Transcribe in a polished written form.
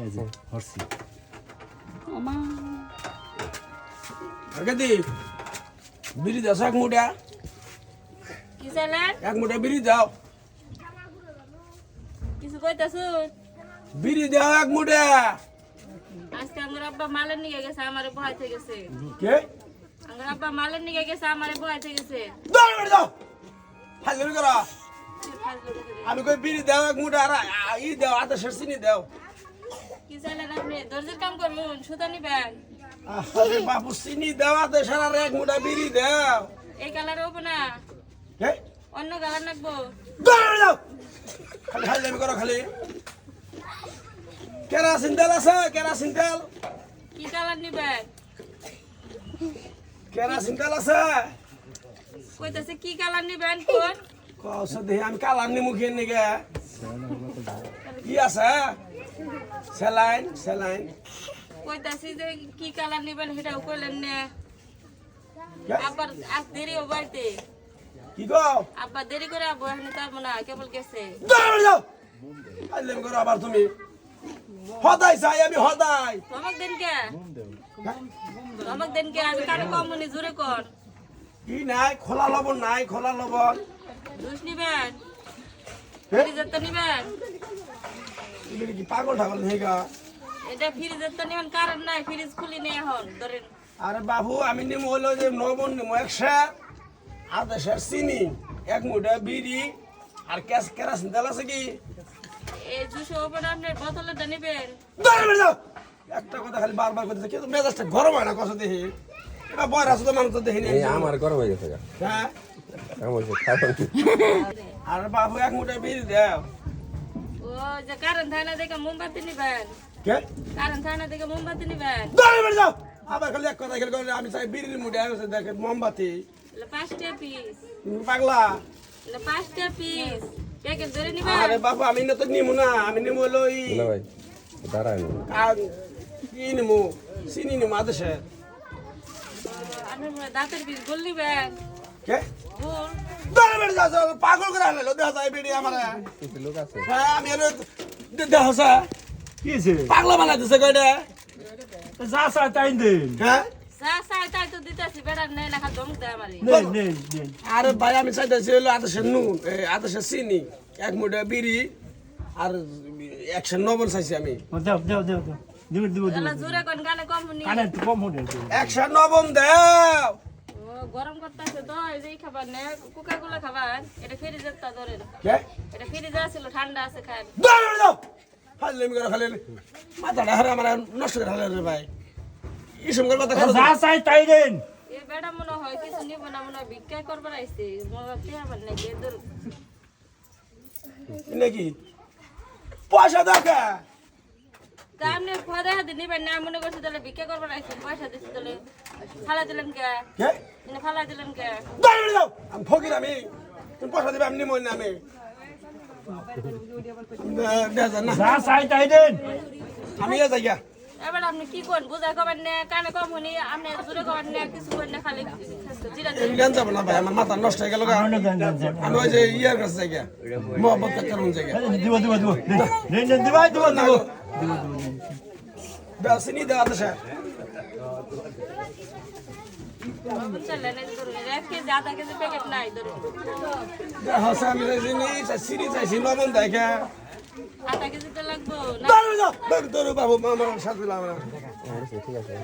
এই যে হরছি আমা আগে বিড়ি দাও এক মুঠা কি চাইলেন এক মুঠা বিড়ি দাও কিছু কইতাছু বিড়ি দাও এক মুঠা আজকে আমার আব্বা মালের নিয়ে গেছে আমারে বহাইতে গেছে কে আমার আব্বা মালের নিয়ে গেছে আমারে বহাইতে গেছে দাও বিড়ি দাও হাজির করো কি ফাজলামি করে। আমি কই বিড়ি দাও এক মুঠা আর ই দাও আদা সরসিনি দাও কি চাইলেন আপনি দর্জির কাম করুন সুতা নিবেন আরে বাপু চিনি দাও আদা সারা এক মুঠা বিড়ি দাও এই কালার হবো না হে অন্য কালার নাকবো দাও বিড়ি দাও খালি হাজির করো খালি কেরাসিন তেল আছে কেরাসিন তেল কি কালার নিবেন কেরাসিন তেল আছে কইতাছে কি কালার নিবেন কোন কৌশল দেখি আমি কালার নিমু খেয়ে নিগে কি আছে স্যালাইন স্যালাইন কইতাছি যে কি কালার নিবেন সেটাও কইলেন না আবার আজ দেরি ও বাড়িতে কি গো আব্বা দেরি করে আব্বা এখানে তার না কেবল গেছে দাও যাও আইলেম করো আবার তুমি হদাই চাই আমি হদাই ধমক দেন কে ধমক দেন কে আমি কানে কম মনে জোরে কর কি নাই খোলা লবণ নাই খোলা লবণ জুস নিবেন হ্যাঁ? ফ্রিজের তো নিবেন এগুলি কি পাগল ঠাগল নেই গা এটা ফ্রিজের তো নিবেন কারণ নাই ফ্রিজ খুলি নেই এখন ধরেন আরে বাবু আমি নিমু হলো যে লবণ নিমু 100 আদা শের চিনি এক মুঠা বিড়ি আর কেরাসিন তেল আছে কি এই জুস ওপর আপনার বোতলটা নিবেন দাঁড়া বেড়ে যাও একটা কথা খালি বারবার করতেছে কিন্তু মেজাজটা গরম হয় না কষ্ট দেখি এবার বয়স আছে তো মানুষ তো দেখিনি এই আমার গরম হয়ে গেছে গা। হ্যাঁ আমার যে খাবার আর বাবু এক মুঠা বিড়ি দাও ও যে কারণ থানা থেকে মোমবাতি নিবেন কে কারণ থানা থেকে মোমবাতি নিবেন দাঁড়া বেড়ে যাও আবার খালি এক কথা খেলে করে আমি চাই বিড়ির মুঠে আছে দেখে মোমবাতি 5টা পিস তুমি পাগলা 5টা পিস প্যাকেট ধরে নিবেন আরে বাবু আমি না তো নিমু না আমি নিমু হলো না ভাই দাঁড়ায় কি নিমু চিনি নিমু আদেশে আপনার মনে হয় দাঁতের পিস গোল নিবেন কে গোল দাঁড়া বেড়ে যাও পাগল করে আনলো দেখা যায় বিড়ি আমার কিছু লোক আছে হ্যাঁ আমি আর দেখা যায় কি আছে পাগলা বানাই দিছে কয়টা যা চাই তাই দেন হ্যাঁ যা চাই তাই তো দিতেছি বেড়ার নেই না ধমক দেয় আমারে নেন নেন নেন আরে ভাই আমি চাইতেছি হলো আদেশের নুন আদেশের চিনি এক মুঠা বিড়ি আর 109 চাইছি আমি দাও দাও দাও দাও দিব দিব দিব এলা জোরে কোন গানে কম নি কানে একটু কম হয়ে গেছে 109 দাও ও গরম করতেছে তো এই যে খাবার নে কোকাকোলা খাবার এটা ফ্রিজের তা ধরেন কে এটা ফ্রিজে আছিল ঠান্ডা আছে খান দাও দাও খালি আমি করে খালি মাথাটা হারা আমার নষ্ট করে হালে রে ভাই এই সময় কথা খালো যা চাই তাই দেন এ বেড়া মনে হয় কিছু নিব না মনে হয় ভিক্ষা করবার আইছে মনে পেয়াবার নাই কে দূর নাকি পয়সা দেখা তা আপনি পরে হাতে নিবেন না মনে করছি তাহলে ভিক্ষা করবার আইছে পয়সা দিচ্ছি তাহলে ফালা দিলেন কে কে এনে ফালা দিলেন কে দাও দাও আমি ফকির আমি তুমি পয়সা দিবে আমি নিমই না আমি না যা চাই তাই দেন আমি এ যাই গা এবার আপনি কি করেন বুঝা করবেন না কানে কম হনি আপনি জোরে করবেন না কিছু করেন না খালি জিরা আমি গান যাবো না ভাই আমার মাথা নষ্ট হয়ে গেল গা দেন দেন দেন আমি ওই যে ইয়ার কাছে যাই গা মোহাম্মদ কারণ যাই গা দিব দিব দিব নেন নেন দিবাই দিব দিব বেসিনি দেওয়া দেশে চলেন এই ধরুন 1 কেজি আধা কেজি প্যাকেট নাই ধরুন হসা আমি জিনিস সিরি চাইছি লবণ দেখে আধা কেজি তো লাগবো না দৌড় বাবু আমার সাথে ঠিক আছে